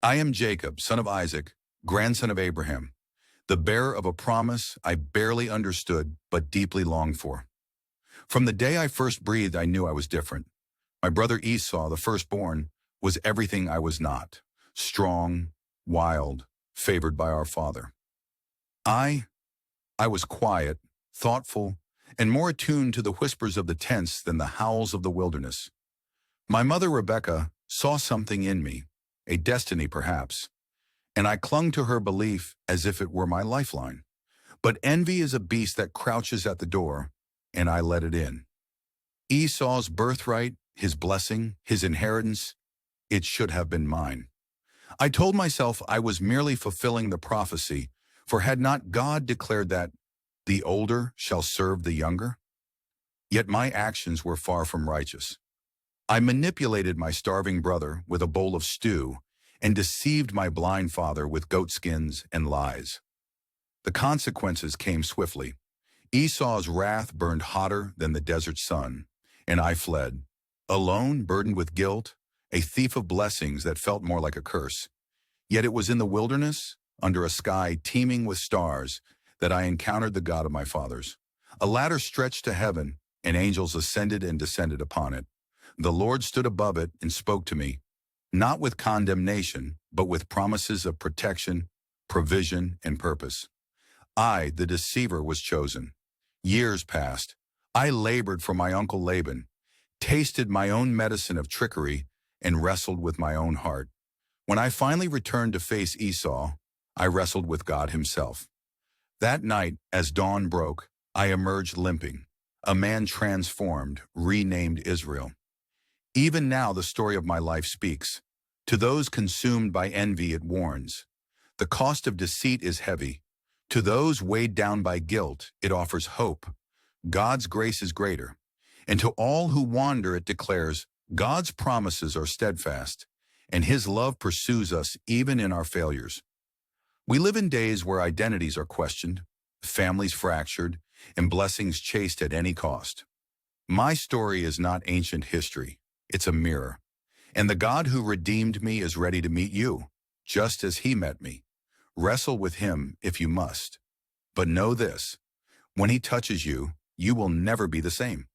I am Jacob, son of Isaac, grandson of Abraham, the bearer of a promise I barely understood but deeply longed for. From the day I first breathed, I knew I was different. My brother Esau, the firstborn, was everything I was not: strong, wild, favored by our father. I was quiet, thoughtful, and more attuned to the whispers of the tents than the howls of the wilderness. My mother Rebecca saw something in me, a destiny perhaps, and I clung to her belief as if it were my lifeline. But envy is a beast that crouches at the door, and I let it in. Esau's birthright, his blessing, his inheritance, it should have been mine. I told myself I was merely fulfilling the prophecy, for had not God declared that the older shall serve the younger? Yet my actions were far from righteous. I manipulated my starving brother with a bowl of stew and deceived my blind father with goatskins and lies. The consequences came swiftly. Esau's wrath burned hotter than the desert sun, and I fled. Alone, burdened with guilt, a thief of blessings that felt more like a curse. Yet it was in the wilderness, under a sky teeming with stars, that I encountered the God of my fathers. A ladder stretched to heaven, and angels ascended and descended upon it. The Lord stood above it and spoke to me, not with condemnation, but with promises of protection, provision, and purpose. I, the deceiver, was chosen. Years passed. I labored for my uncle Laban, tasted my own medicine of trickery, and wrestled with my own heart. When I finally returned to face Esau, I wrestled with God himself. That night, as dawn broke, I emerged limping, a man transformed, renamed Israel. Even now the story of my life speaks. To those consumed by envy it warns. The cost of deceit is heavy. To those weighed down by guilt, it offers hope. God's grace is greater. And to all who wander, it declares, God's promises are steadfast, and his love pursues us even in our failures. We live in days where identities are questioned, families fractured, and blessings chased at any cost. My story is not ancient history. It's a mirror. And the God who redeemed me is ready to meet you, just as he met me. Wrestle with him if you must. But know this, when he touches you, you will never be the same.